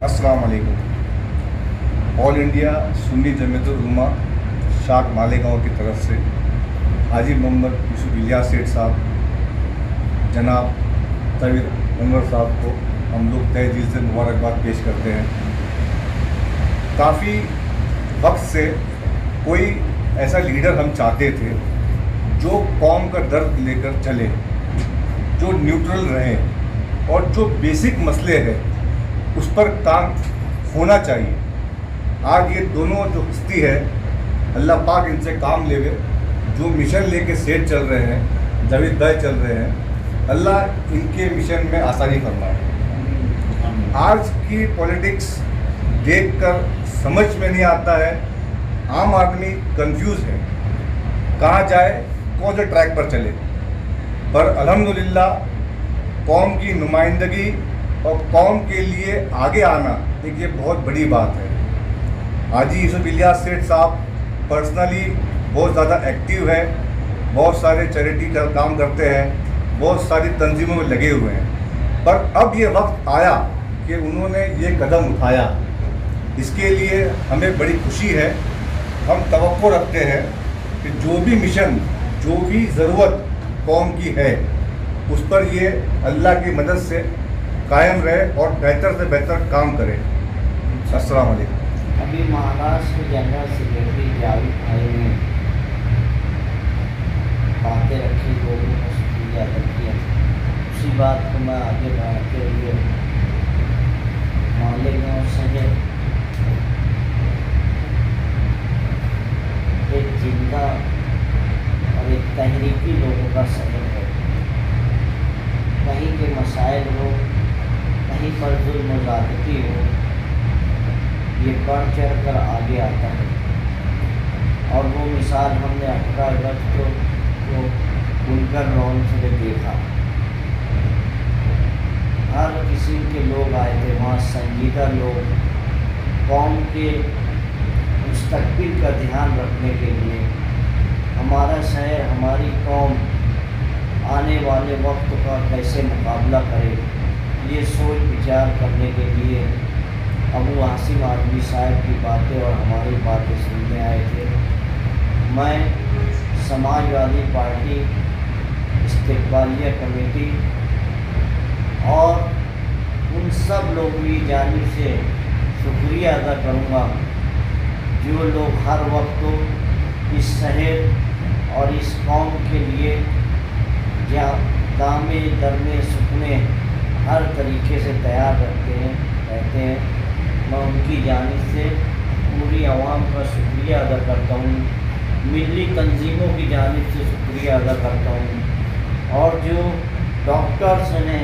अस्सलाम वालेकुम। All India Sunni Jamiatul उलमा शाख मालेगांव की तरफ से हाजी मोहम्मद यूसुफ इलियास सेठ साहब, जनाब तवीर अनवर साहब को हम लोग तहे दिल से मुबारकबाद पेश करते हैं। काफ़ी वक्त से कोई ऐसा लीडर हम चाहते थे जो कौम का दर्द लेकर चले, जो न्यूट्रल रहे और जो बेसिक मसले हैं उस पर काम होना चाहिए। आज ये दोनों जो हस्ती है, अल्लाह पाक इनसे काम लेवे। जो मिशन लेके सेठ चल रहे हैं, जावेद भाई चल रहे हैं, अल्लाह इनके मिशन में आसानी फरमाए। आज की पॉलिटिक्स देखकर समझ में नहीं आता है, आम आदमी कंफ्यूज है, कहाँ जाए, कौन से ट्रैक पर चले। पर अल्हम्दुलिल्लाह कौम की नुमाइंदगी और कौम के लिए आगे आना एक ये बहुत बड़ी बात है। हाजी यूसुफ इलियास सेठ साहब पर्सनली बहुत ज़्यादा एक्टिव है, बहुत सारे चैरिटी का काम करते हैं, बहुत सारी तंजीमों में लगे हुए हैं। पर अब ये वक्त आया कि उन्होंने ये कदम उठाया, इसके लिए हमें बड़ी खुशी है। हम तवक्को रखते हैं कि जो भी मिशन, जो भी ज़रूरत कौम की है उस पर ये अल्लाह की मदद से कायम रहे और बेहतर से बेहतर काम करे। अस्सलाम वालेकुम। अभी महाराष्ट्र जनरल सेक्रेटरी जावेद भाई ने बातें रखी, लोगों को शुक्रिया अदा किया। उसी बात को मैं आगे बढ़ाते हुए मालेगांव शहर एक जिंदा और एक तहरीकी लोगों का शहर है। कहीं के मसाइल हो, कहीं पर जुल्म ज़्यादती हो, ये बढ़ चढ़ कर आगे आता है। और वो मिसाल हमने 18 अगस्त को बुनकर लॉन्च में देखा। हर किस्म के लोग आए थे वहाँ, संजीदा लोग, कौम के मुस्तकबिल का ध्यान रखने के लिए। हमारा शहर, हमारी कौम आने वाले वक्त का कैसे मुकाबला करे, ये सोच विचार करने के लिए अबू हासिम आजमी साहब की बातें और हमारी बातें सुनने आए थे। मैं समाजवादी पार्टी इस्तिकबालिया कमेटी और उन सब लोगों की जानिब से शुक्रिया अदा करूँगा जो लोग हर वक्त इस शहर और इस कौम के लिए या दामे दरमे सुखने हर तरीके से तैयार रहते हैं। मैं उनकी जानिब से पूरी आवाम का शुक्रिया अदा करता हूँ, मिली तंजीमों की जानिब से शुक्रिया अदा करता हूँ। और जो डॉक्टर्स हैं,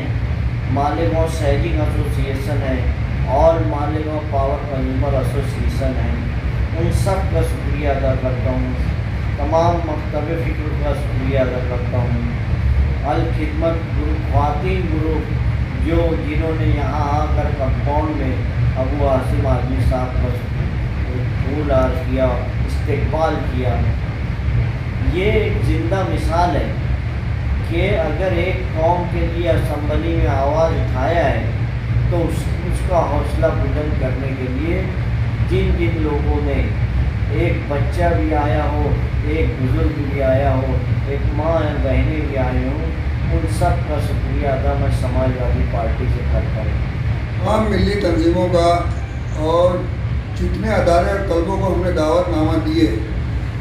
मालेगांव शहरी एसोसिएशन है और मालेगांव पावर कंज्यूमर एसोसिएशन है, उन सब का शुक्रिया अदा करता हूँ। तमाम मकतब फ़िक्र का शुक्रिया अदा करता हूँ। अल खिदमत ग्रुप, ख़वातीन ग्रुप जो जिन्होंने यहाँ आकर कंपाउंड में अबू हासिम आजमी साहब का फूल आर किया, इस्तेकबाल किया। ये एक ज़िंदा मिसाल है कि अगर एक कौम के लिए असम्बली में आवाज़ उठाया है तो उसका हौसला बुलंद करने के लिए जिन जिन लोगों ने, एक बच्चा भी आया हो, एक बुज़ुर्ग भी आया हो, एक माँ बहनें भी आई हों, उन सब का शुक्रिया अदा मैं समाजवादी पार्टी से करता हूँ। तमाम मिली तंजीमों का और जितने अदारे और तलबों को हमने दावतनामा दिए,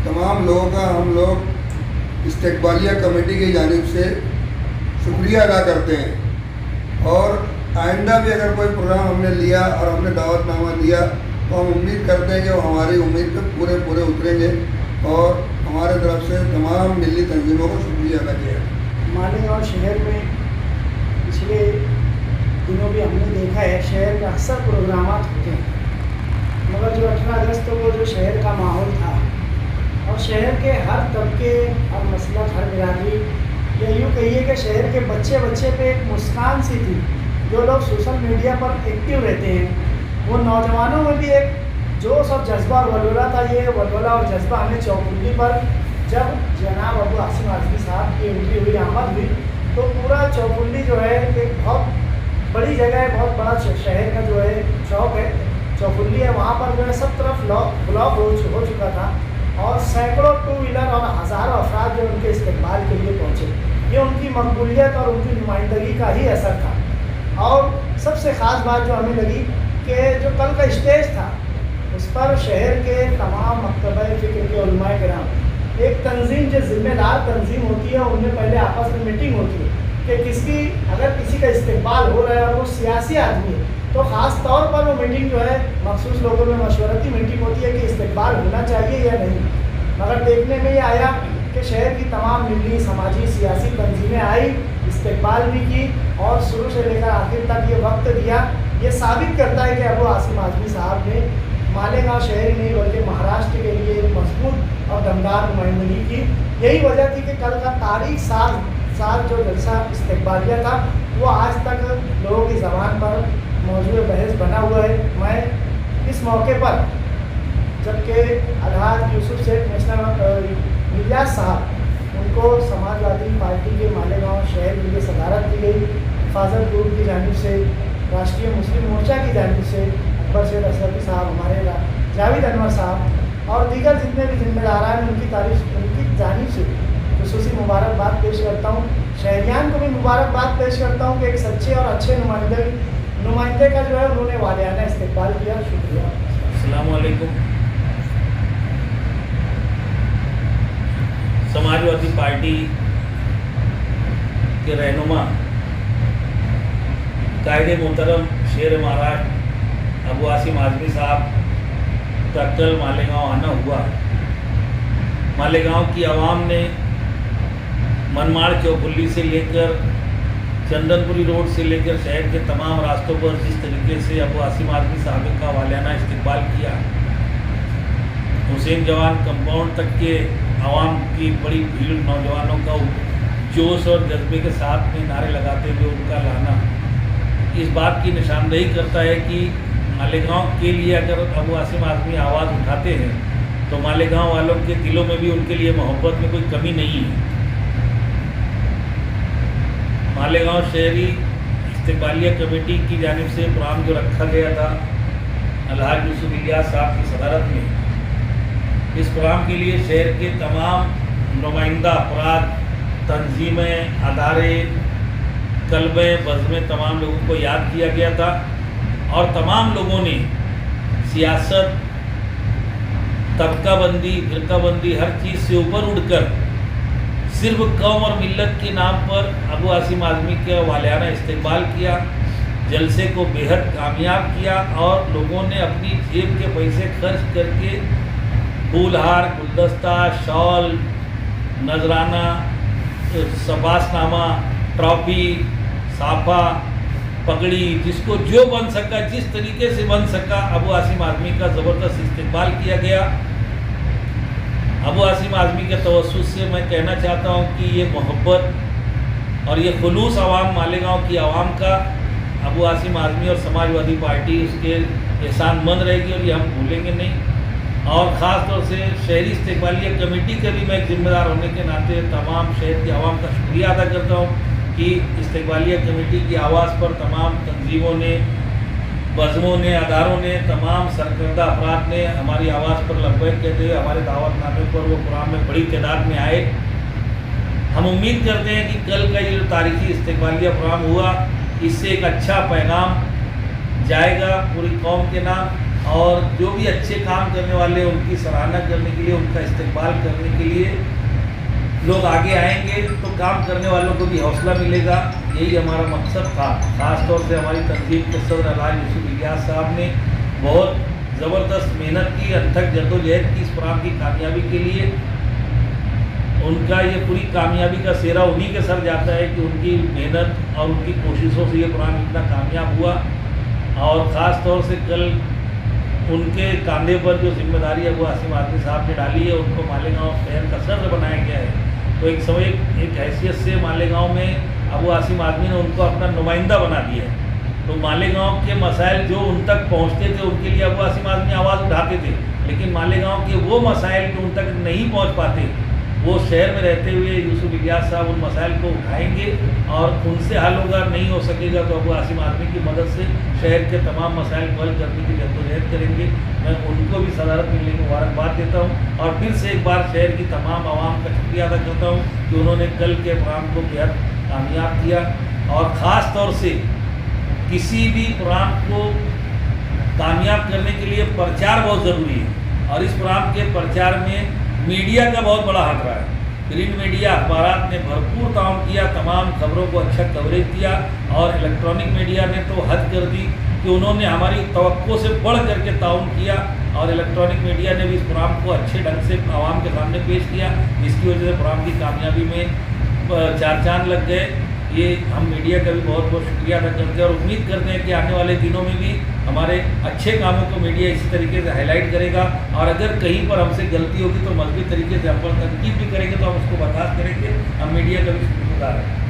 तमाम लोगों का हम लोग इस्तिकबालिया कमेटी की जानिब से शुक्रिया अदा करते हैं। और आइंदा भी अगर कोई प्रोग्राम हमने लिया और हमने दावतनामा दिया तो हम उम्मीद करते हैं कि वो हमारी उम्मीद पर पूरे उतरेंगे और हमारे तरफ से तमाम मिली तंजीमों को शुक्रिया अदा किया। मालेगांव शहर में पिछले दिनों भी हमने देखा है, शहर में अक्सर प्रोग्राम होते हैं, मगर जो 18 अगस्त को जो शहर का माहौल था और शहर के हर तबके, हर मसलक, हर बिरादरी, या यूँ कहिए कि शहर के बच्चे बच्चे पे एक मुस्कान सी थी। जो लोग सोशल मीडिया पर एक्टिव रहते हैं, वो नौजवानों में भी एक जोश और जज्बा और वलवला था। ये वलवला और जज्बा हमें चौकुंडी पर जब जनाब अबू हासिम आजमी साहब की एंट्री हुई, आमद हुई, तो पूरा चौकुंडी जो है एक बहुत बड़ी जगह है, बहुत बड़ा शहर का जो है चौक सब तरफ ब्लॉक हो चुका था और सैकड़ों 2 व्हीलर और हज़ारों अफराद जो उनके इस्तेमाल के लिए पहुँचे। ये उनकी मकबूलियत और उनकी नुमाइंदगी का ही असर था। और सबसे ख़ास बात जो हमें लगी कि जो कल का स्टेज था उस पर शहर के तमाम मकतबा फ़िक्र के उलमाए किराम, एक तंजीम जो ज़िम्मेदार तंजीम होती है, उनमें पहले आपस में मीटिंग होती है कि अगर किसी का इस्तेमाल हो रहा है और वो सियासी आदमी है तो ख़ास तौर पर वो मीटिंग जो है मखसूस लोगों में मशवरती मीटिंग होती है कि इस्तेमाल होना चाहिए या नहीं। मगर देखने में ये आया कि शहर की तमाम मिली समाजी सियासी तंजीमें आई, इस्तेमाल भी की और शुरू से लेकर आखिर तक ये वक्त दिया। ये साबित करता है कि अबू आसिम आज़मी साहब ने मालेगांव शहर ही नहीं बल्कि महाराष्ट्र के लिए एक मजबूत और दमदार नुमाइंदगी की। यही वजह थी कि कल का तारीख साल जो जलसा इस्तेकबालिया था वो आज तक लोगों की ज़बान पर मौजूद बहस बना हुआ है। मैं इस मौके पर जबकि अलहाज यूसुफ सेठ नेशनल इलियास साहब उनको समाजवादी पार्टी के मालेगांव शहर के लिए सदारत दी गई, हिफाजत ग्रुप की जानिब से, राष्ट्रीय मुस्लिम मोर्चा की जानिब से अकबर सैयद असलफ़ी साहब, हमारे जावेद अनवर साहब और दीगर जितने भी जिम्मेदार हैं उनकी जानिब से खुसूसी मुबारकबाद पेश करता हूँ। शहरियान को भी मुबारकबाद पेश करता हूँ कि एक सच्चे और अच्छे नुमाइंदे का जो है उन्होंने वालियाना इस्तेकबाल किया। शुक्रिया। अस्सलाम वालेकुम। समाजवादी पार्टी के रहनुमा कायदे मोहतरम शेर महाराष्ट्र अबू आसिम आज़मी साहब का कल मालेगांव आना हुआ। मालेगांव की आवाम ने मनमाड़ चौकुल्ली से लेकर चंदनपुरी रोड से लेकर शहर के तमाम रास्तों पर जिस तरीके से अबू आसिम आज़मी साहब का वालियाना इस्तकबाल किया, हुसैन जवान कंपाउंड तक के आवाम की बड़ी भीड़, नौजवानों का जोश और जज्बे के साथ में नारे लगाते हुए उनका लाना इस बात की निशानदेही करता है कि मालेगांव के लिए अगर अबू आसिम आज़मी आवाज़ उठाते हैं तो मालेगांव वालों के दिलों में भी उनके लिए मोहब्बत में कोई कमी नहीं है। मालेगांव शहरी इस्तेकबालिया कमेटी की जानिब से प्रोग्राम जो रखा गया था अलहाज यूसुफ इलियास साहब की सदारत में, इस प्रोग्राम के लिए शहर के तमाम नुमाइंदा अफराद, तंजीमें, अदारे, कल्बें, बज़में, तमाम लोगों को याद किया गया था और तमाम लोगों ने सियासत, तबकाबंदी, फ़िरकाबंदी, हर चीज़ से ऊपर उठकर सिर्फ कौम और मिल्लत के नाम पर अबू आसिम आज़मी का वालियाना इस्तेकबाल किया, जलसे को बेहद कामयाब किया और लोगों ने अपनी जेब के पैसे खर्च करके फूलहार, गुलदस्ता, शॉल, नजराना, सबासनामा, ट्रॉफी, साफा, पगड़ी, जिसको जो बन सका, जिस तरीके से बन सका, अबू आसिम आज़मी का ज़बरदस्त इस्तेकबाल किया गया। अबू आसिम आज़मी के तवस्सुस से मैं कहना चाहता हूँ कि ये मोहब्बत और ये खुलूस आवाम, मालेगांव की आवाम का अबू आसिम आज़मी और समाजवादी पार्टी उसके एहसानमंद रहेगी और ये हम भूलेंगे नहीं। और ख़ास तौर से शहरी इस्तेकबालिया कमेटी के भी मैं एक ज़िम्मेदार होने के नाते तमाम शहर की आवाम का शुक्रिया अदा करता हूँ कि इस्तेकबालिया कमेटी की आवाज़ पर तमाम तंजीमों ने, बज़मों ने, अदारों ने, तमाम सरकर्दा अफराद ने हमारी आवाज़ पर लब्बैक कहते हुए हमारे दावतनामे पर वो प्रोग्राम में बड़ी तादाद में आए। हम उम्मीद करते हैं कि कल का ये जो तारीख़ी इस्तेकबालिया प्रोग्राम हुआ, इससे एक अच्छा पैगाम जाएगा पूरी कौम के नाम और जो भी अच्छे काम करने वाले उनकी सराहना करने के लिए, उनका इस्तेकबाल करने के लिए लोग आगे आएंगे तो काम करने वालों को भी हौसला मिलेगा। यही हमारा मकसद था। ख़ास तौर से हमारी तंजीम के सदर अलहाज यूसुफ इलियास साहब ने बहुत ज़बरदस्त मेहनत की, अथक जद्दोजहद की इस प्रोग्राम की कामयाबी के लिए। उनका ये पूरी कामयाबी का सेहरा उन्हीं के सर जाता है कि उनकी मेहनत और उनकी कोशिशों से ये प्रोग्राम इतना कामयाब हुआ। और ख़ास तौर से कल उनके कंधे पर जो जिम्मेदारी अबू आसिम आज़मी साहब ने डाली है, उनको मालेगांव शहर का सदर बनाया गया है। तो एक समय एक हैसियत से मालेगांव में अबू आसिम आज़मी ने उनको अपना नुमाइंदा बना दिया है। तो मालेगांव के मसाइल जो उन तक पहुंचते थे उनके लिए अबू आसिम आज़मी आवाज़ उठाते थे, लेकिन मालेगांव के वो मसाइल जो उन तक नहीं पहुंच पाते वो शहर में रहते हुए यूसुफ इलियास साहब उन मसाइल को उठाएंगे और उनसे हल होगा, नहीं हो सकेगा तो अबू आसिम आज़मी की मदद से शहर के तमाम मसाइल को हल करने के लिए जद्दोजहद करेंगे। मैं उनको भी सदारत मिलने की मुबारकबाद देता हूँ और फिर से एक बार शहर की तमाम आवाम का शुक्रिया अदा करता हूँ कि उन्होंने कल के प्रोग्राम को बेहद कामयाब किया। और ख़ास तौर से किसी भी प्रोग्राम को कामयाब करने के लिए प्रचार बहुत ज़रूरी है और इस प्रोग्राम के प्रचार में मीडिया का बहुत बड़ा हाथ रहा है। प्रिंट मीडिया अखबारात ने भरपूर काम किया, तमाम खबरों को अच्छा कवरेज दिया और इलेक्ट्रॉनिक मीडिया ने तो हद कर दी कि उन्होंने हमारी तवक्को से बढ़ करके ताउन किया और इलेक्ट्रॉनिक मीडिया ने भी इस प्रोग्राम को अच्छे ढंग से आवाम के सामने पेश किया, जिसकी वजह से प्रोग्राम की कामयाबी में चार चांद लग गए। ये हम मीडिया का भी बहुत बहुत शुक्रिया अदा करते हैं और उम्मीद करते हैं कि आने वाले दिनों में भी हमारे अच्छे कामों को मीडिया इसी तरीके से हाईलाइट करेगा और अगर कहीं पर हमसे गलती होगी तो मजबूत तरीके से हम पर तनकीद भी करेंगे तो हम उसको बर्दाश्त करेंगे। हम मीडिया का भी शुक्रिया अदा करेंगे।